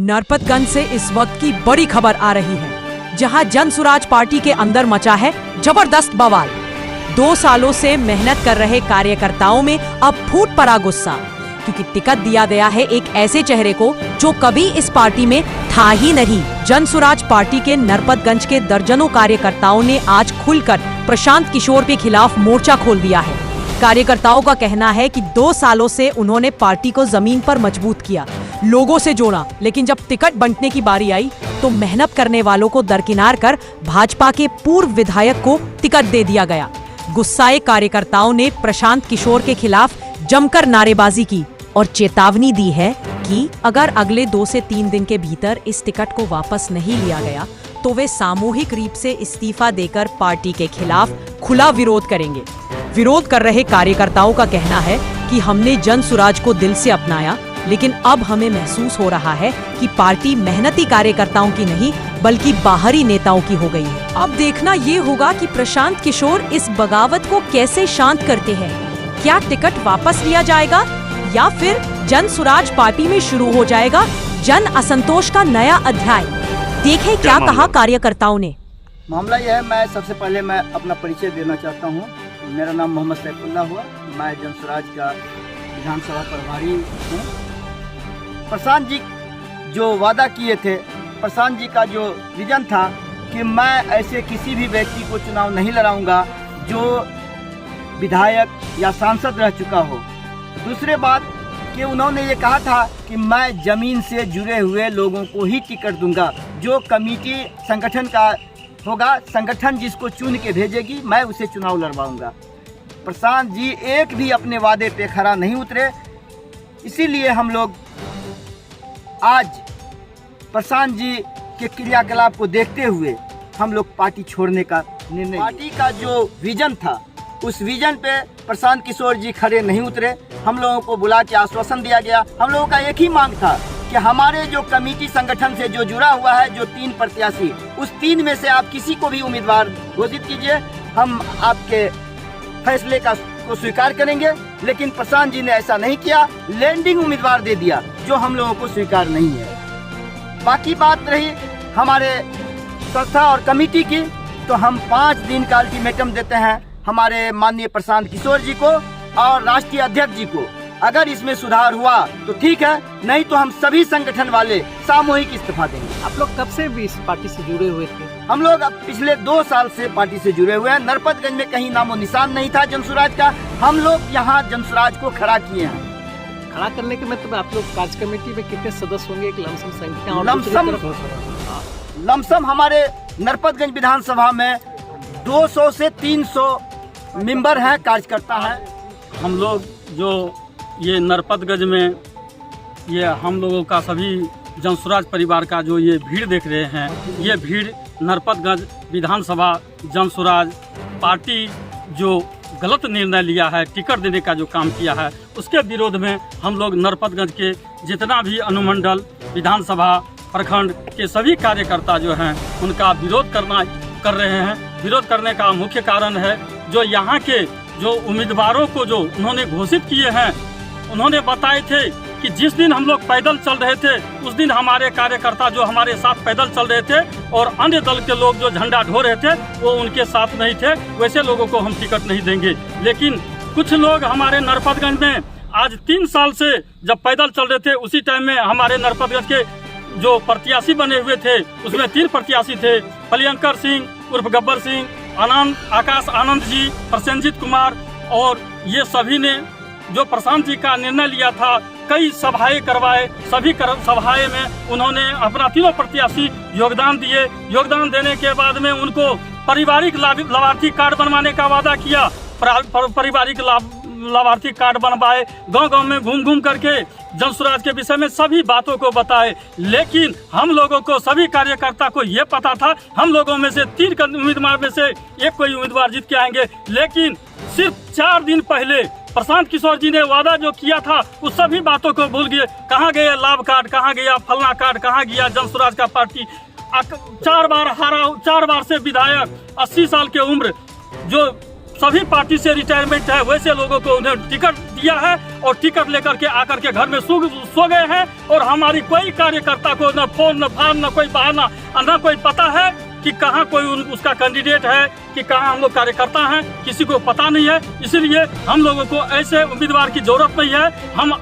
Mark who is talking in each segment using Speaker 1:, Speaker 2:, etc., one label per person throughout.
Speaker 1: नरपतगंज से इस वक्त की बड़ी खबर आ रही है, जहां जनसुराज पार्टी के अंदर मचा है जबरदस्त बवाल। 2 सालों से मेहनत कर रहे कार्यकर्ताओं में अब फूट पड़ा गुस्सा, क्योंकि टिकट दिया गया है एक ऐसे चेहरे को जो कभी इस पार्टी में था ही नहीं। जनसुराज पार्टी के नरपतगंज के दर्जनों कार्यकर्ताओं ने आज खुलकर प्रशांत किशोर के खिलाफ मोर्चा खोल दिया है। कार्यकर्ताओं का कहना है कि 2 सालों से उन्होंने पार्टी को जमीन पर मजबूत किया, लोगों से जोड़ा, लेकिन जब टिकट बंटने की बारी आई तो मेहनत करने वालों को दरकिनार कर भाजपा के पूर्व विधायक को टिकट दे दिया गया। गुस्साए कार्यकर्ताओं ने प्रशांत किशोर के खिलाफ जमकर नारेबाजी की और चेतावनी दी है कि अगर अगले 2 से 3 दिन के भीतर इस टिकट को वापस नहीं लिया गया तो वे सामूहिक रूप से इस्तीफा देकर पार्टी के खिलाफ खुला विरोध करेंगे। विरोध कर रहे कार्यकर्ताओं का कहना है कि हमने जनसुराज को दिल से अपनाया, लेकिन अब हमें महसूस हो रहा है कि पार्टी मेहनती कार्यकर्ताओं की नहीं बल्कि बाहरी नेताओं की हो गई है। अब देखना ये होगा कि प्रशांत किशोर इस बगावत को कैसे शांत करते हैं। क्या टिकट वापस लिया जाएगा या फिर जनसुराज पार्टी में शुरू हो जाएगा जन असंतोष का नया अध्याय। देखें क्या कहा कार्यकर्ताओं ने।
Speaker 2: मामला यह है, मैं सबसे पहले मैं अपना परिचय देना चाहता हूँ। मेरा नाम मोहम्मद सैफुल्लाह हुआ, मैं जनसुराज का विधानसभा प्रभारी हूँ। प्रशांत जी जो वादा किए थे, प्रशांत जी का जो विजन था कि मैं ऐसे किसी भी व्यक्ति को चुनाव नहीं लड़ाऊंगा जो विधायक या सांसद रह चुका हो। दूसरे बात कि उन्होंने ये कहा था कि मैं जमीन से जुड़े हुए लोगों को ही टिकट दूंगा, जो कमेटी संगठन का होगा, संगठन जिसको चुन के भेजेगी मैं उसे चुनाव लड़वाऊंगा। प्रशांत जी एक भी अपने वादे पे खरा नहीं उतरे, इसीलिए हम लोग आज प्रशांत जी के क्रियाकलाप को देखते हुए हम लोग पार्टी छोड़ने का निर्णय। पार्टी का जो विजन था उस विजन पे प्रशांत किशोर जी खड़े नहीं उतरे। हम लोगों को बुला के आश्वासन दिया गया। हम लोगों का एक ही मांग था कि हमारे जो कमेटी संगठन से जो जुड़ा हुआ है, जो 3 प्रत्याशी, उस 3 में से आप किसी को भी उम्मीदवार घोषित कीजिए, हम आपके फैसले को स्वीकार करेंगे। लेकिन प्रशांत जी ने ऐसा नहीं किया, लैंडिंग उम्मीदवार दे दिया जो हम लोगों को स्वीकार नहीं है। बाकी बात रही हमारे संस्था और कमेटी की, तो हम 5 दिन का अल्टीमेटम देते हैं हमारे माननीय प्रशांत किशोर जी को और राष्ट्रीय अध्यक्ष जी को। अगर इसमें सुधार हुआ तो ठीक है, नहीं तो हम सभी संगठन वाले सामूहिक इस्तीफा देंगे।
Speaker 3: आप लोग कब से भी इस पार्टी से जुड़े हुए थे?
Speaker 2: हम लोग अब पिछले 2 साल से पार्टी से जुड़े हुए हैं। नरपतगंज में कहीं नामो निशान नहीं था जनसुराज का, हम लोग यहाँ जनसुराज को खड़ा किए हैं।
Speaker 3: खड़ा करने के मतलब आप लोग कार्य कमेटी में कितने सदस्य होंगे? एक लमसम संख्या और
Speaker 2: लमसम हमारे नरपतगंज विधानसभा में 200 से 300 मेंबर हैं, कार्यकर्ता हैं।
Speaker 4: हम लोग जो ये नरपतगंज में ये हम लोगों का सभी जनसुराज परिवार का जो ये भीड़ देख रहे हैं, ये भीड़ नरपतगंज विधानसभा जनसुराज पार्टी जो गलत निर्णय लिया है, टिकट देने का जो काम किया है, उसके विरोध में हम लोग नरपतगंज के जितना भी अनुमंडल, विधानसभा, प्रखंड के सभी कार्यकर्ता जो हैं उनका विरोध कर रहे हैं। विरोध करने का मुख्य कारण है जो यहाँ के जो उम्मीदवारों को जो उन्होंने घोषित किए हैं, उन्होंने बताए थे कि जिस दिन हम लोग पैदल चल रहे थे उस दिन हमारे कार्यकर्ता जो हमारे साथ पैदल चल रहे थे और अन्य दल के लोग जो झंडा ढो रहे थे वो उनके साथ नहीं थे, वैसे लोगों को हम टिकट नहीं देंगे। लेकिन कुछ लोग हमारे नरपतगंज में आज 3 साल से जब पैदल चल रहे थे, उसी टाइम में हमारे नरपतगंज के जो प्रत्याशी बने हुए थे उसमें 3 प्रत्याशी थे, प्रियंकर सिंह उर्फ गब्बर सिंह, आकाश आनंद जी, प्रसेनजीत कुमार, और ये सभी ने जो प्रशांत जी का निर्णय लिया था, कई सभाएं करवाए, सभी सभाएं में उन्होंने अपना 3 प्रत्याशी योगदान दिए। योगदान देने के बाद में उनको पारिवारिक लाभार्थी कार्ड बनवाने का वादा किया। पारिवारिक लाभार्थी कार्ड बनवाए, गांव-गांव में घूम करके जनसुराज के विषय में सभी बातों को बताए। लेकिन हम लोगों को, सभी कार्यकर्ता को ये पता था हम लोगों में से 3 उम्मीदवार में से एक कोई उम्मीदवार जीत के आएंगे। लेकिन सिर्फ 4 दिन पहले प्रशांत किशोर जी ने वादा जो किया था उस सभी बातों को भूल गए। कहाँ गया लाभ कार्ड, कहाँ गया फलना कार्ड, कहाँ गया जनसुराज का पार्टी। 4 बार हारा, 4 बार से विधायक, 80 साल की उम्र, जो सभी पार्टी से रिटायरमेंट है, वैसे लोगों को उन्हें टिकट दिया है और टिकट लेकर के आकर के घर में सो गए हैं। और हमारी कोई कार्यकर्ता को न फोन न फान न कोई बहाना न कोई पता है कि कहाँ कोई उसका कैंडिडेट है कि कहाँ हम लोग कार्यकर्ता हैं, किसी को पता नहीं है। इसीलिए हम लोगों को ऐसे उम्मीदवार की जरूरत नहीं है। हम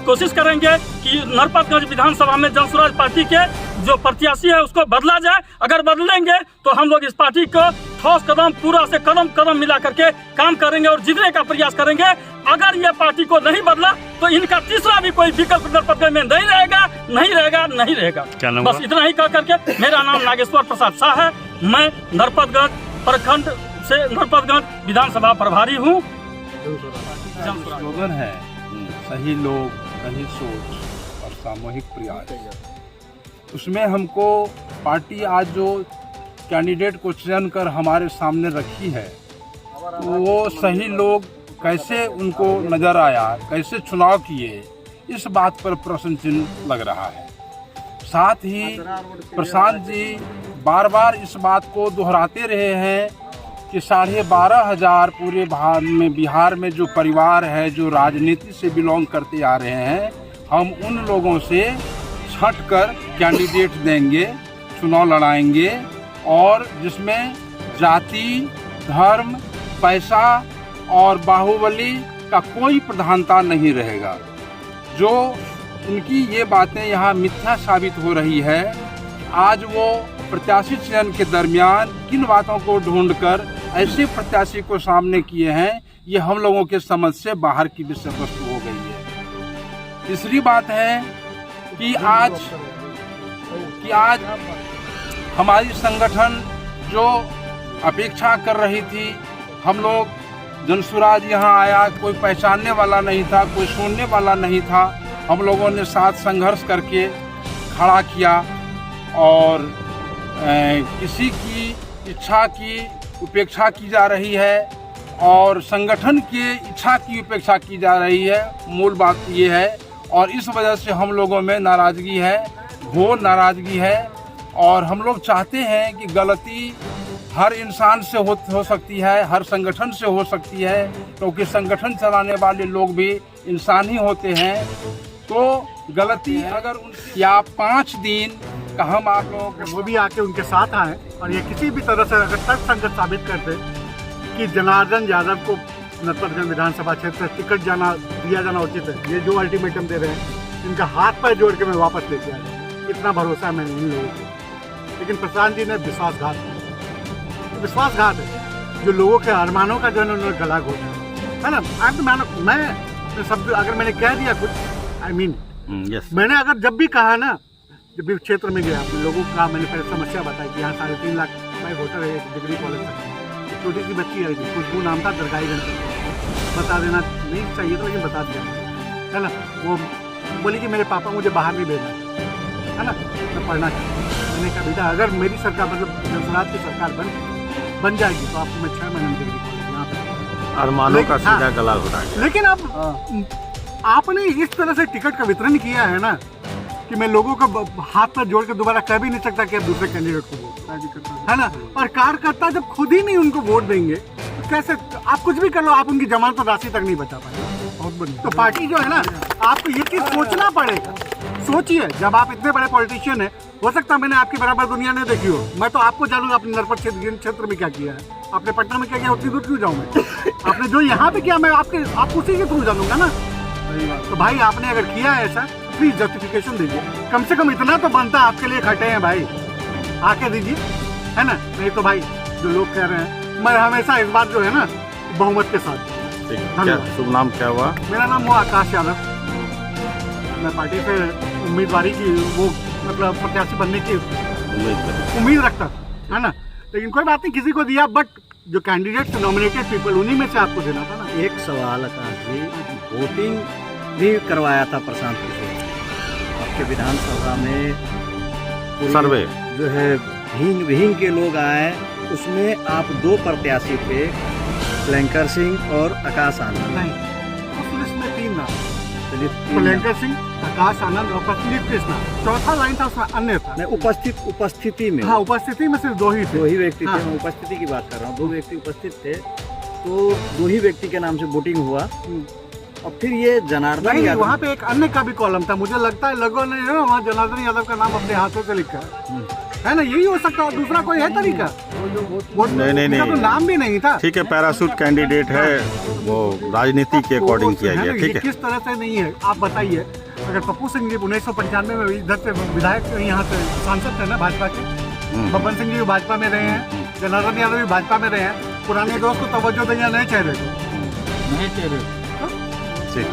Speaker 4: कोशिश करेंगे कि नरपतगंज विधानसभा में जनसुराज पार्टी के जो प्रत्याशी है उसको बदला जाए। अगर बदलेंगे तो हम लोग इस पार्टी को ठोस कदम पूरा से कदम मिला करके काम करेंगे और जीतने का प्रयास करेंगे। अगर ये पार्टी को नहीं बदला तो इनका तीसरा भी कोई विकल्प नरपतगंज में नहीं रहेगा। बस इतना ही कह करके मेरा नाम नागेश्वर प्रसाद शाह है। मैं नरपतगंज प्रखंड से नरपतगंज विधानसभा प्रभारी हूँ।
Speaker 5: स्लोगन है सही लोग, सही सोच और सामूहिक प्रयास। उसमें हमको पार्टी आज जो कैंडिडेट को चयन कर हमारे सामने रखी है, वो सही लोग कैसे उनको नजर आया, कैसे चुनाव किए, इस बात पर प्रश्न चिन्ह लग रहा है। साथ ही प्रशांत जी बार बार इस बात को दोहराते रहे हैं कि 12,500 पूरे बिहार में जो परिवार है, जो राजनीति से बिलोंग करते आ रहे हैं, हम उन लोगों से छट कर कैंडिडेट देंगे, चुनाव लड़ाएंगे और जिसमें जाति, धर्म, पैसा और बाहुबली का कोई प्रधानता नहीं रहेगा। जो उनकी ये बातें यहाँ मिथ्या साबित हो रही है। आज वो प्रत्याशी चयन के दरमियान किन बातों को ढूंढकर ऐसे प्रत्याशी को सामने किए हैं, ये हम लोगों के समझ से बाहर की विषय वस्तु हो गई है। तीसरी बात है कि आज हमारी संगठन जो अपेक्षा कर रही थी, हम लोग जनसुराज यहाँ आया, कोई पहचानने वाला नहीं था, कोई सुनने वाला नहीं था। हम लोगों ने साथ संघर्ष करके खड़ा किया और किसी की इच्छा की उपेक्षा की जा रही है और संगठन की इच्छा की उपेक्षा की जा रही है। मूल बात ये है और इस वजह से हम लोगों में नाराज़गी है, घोर नाराज़गी है। और हम लोग चाहते हैं कि गलती हर इंसान से हो सकती है, हर संगठन से हो सकती है, क्योंकि संगठन चलाने वाले लोग भी इंसान ही होते हैं। तो गलती अगर या 5 दिन का हम आप लोग
Speaker 6: वो भी आके उनके साथ आए और ये किसी भी तरह से अगर तर्कसंगत साबित करते कि जनार्दन यादव को नरपतगंज विधानसभा क्षेत्र से टिकट दिया जाना उचित है, ये जो अल्टीमेटम दे रहे हैं, इनका हाथ पैर जोड़ के मैं वापस लेके आ जाऊँ, इतना भरोसा है मैंने इन लोगों को। लेकिन प्रशांत जी ने विश्वासघात है, जो लोगों के अरमानों का जो है उन्होंने गला घोटा है ना। मैं सब अगर मैंने कह दिया कुछ, आई मीन मैंने अगर जब भी कहा ना, जब भी क्षेत्र में गया अपने लोगों का, मैंने पहले समस्या बताई कि यहाँ 3.5 लाख मैं वोटर है डिग्री कॉलेज तक। छोटी सी बच्ची आई थी, खुशबू नाम था, दरगाहीगंज से। बता देना नहीं चाहिए था लेकिन बता दिया है ना। वो बोली कि मेरे पापा मुझे बाहर नहीं भेजना है ना, मैं पढ़ना चाहती। मैंने कहा बेटा अगर मेरी सरकार मतलब जनसुराज की सरकार बन जाएगी तो आपको मैं 6 महीने में डिग्री कॉलेज यहाँ पे
Speaker 5: अरमानों का सीधा गला घोटा गया।
Speaker 6: लेकिन अब आपने इस तरह से टिकट का वितरण किया है ना कि मैं लोगों का हाथ पर जोड़ के दोबारा कह भी नहीं सकता कि आप दूसरे कैंडिडेट को वोट, है ना। और कार्यकर्ता जब खुद ही नहीं उनको वोट देंगे तो कैसे आप कुछ भी कर लो, आप उनकी जमानत राशि तक नहीं बचा पाएंगे। बहुत बढ़िया। तो पार्टी जो है ना, आपको ये चीज सोचना पड़ेगा। सोचिए, जब आप इतने बड़े पॉलिटिशियन है, हो सकता है मैंने आपकी बराबर दुनिया नहीं देखी हो, मैं तो आपको जानूंगा अपने नरपत क्षेत्र में क्या किया है, आपने पटना में क्या किया, उतनी दूर क्यों जाऊँ मैं। आपने जो यहाँ पे किया मैं आप उसी के थ्रू जानूंगा ना। तो भाई आपने अगर किया है ऐसा, प्लीज जस्टिफिकेशन दीजिए। कम से कम इतना तो बनता है, आपके लिए खटे हैं भाई, आके दीजिए, है ना। नहीं तो भाई जो लोग कह रहे हैं, मैं हमेशा इस बात जो है ना बहुमत के साथ।
Speaker 5: शुभ नाम क्या हुआ?
Speaker 6: मेरा नाम हुआ आकाश यादव। मैं पार्टी से उम्मीदवारी की वो मतलब प्रत्याशी बनने की उम्मीद रखता था, है ना। लेकिन कोई बात नहीं, किसी को दिया, बट जो कैंडिडेट नॉमिनेटेड पीपल उन्हीं में से आपको देना था ना।
Speaker 2: एक सवाल आकाश जी, वोटिंग भी करवाया था प्रशांत किशोर आपके विधानसभा में,
Speaker 5: सर्वे
Speaker 2: जो है विहीन के लोग आए, उसमें आप 2 प्रत्याशी थे, लंकर सिंह और आकाश आनंद।
Speaker 6: नहीं, उस लिस्ट में 3 नाम,
Speaker 2: चलिए
Speaker 6: लंकर सिंह, आकाश आनंद और प्रदीप कृष्णा। चौथा लाइन था उसमें अन्य था।
Speaker 2: नहीं, उपस्थिति में,
Speaker 6: हाँ, उपस्थिति में सिर्फ 2 ही थे।
Speaker 2: 2 ही व्यक्ति
Speaker 6: हाँ।
Speaker 2: थे। मैं उपस्थिति की बात कर रहा हूँ, 2 व्यक्ति उपस्थित थे, तो 2 ही व्यक्ति के नाम से वोटिंग हुआ। और फिर ये जनार्दन
Speaker 6: नहीं
Speaker 2: यादव
Speaker 6: वहाँ पे एक अन्य का भी कॉलम था, मुझे लगता है लोगों ने ना वहाँ जनार्दन यादव का नाम अपने हाथों से लिखा है ना, यही हो सकता है, दूसरा कोई है तरीका?
Speaker 7: नहीं
Speaker 6: तो नाम भी नहीं था।
Speaker 7: ठीक है, पैराशूट कैंडिडेट है, वो राजनीति के अकॉर्डिंग किया गया, ठीक है।
Speaker 6: किस तरह से नहीं है आप बताइए। अगर पप्पू सिंह जी 1995 में इधर से विधायक यहाँ से सांसद थे ना भाजपा के, बब्बन सिंह जी भी भाजपा में रहे हैं, जनार्दन यादव भी भाजपा में रहे हैं, पुराने दोस्त को तवज्जो देंगे नए चेहरे को।
Speaker 7: ठीक।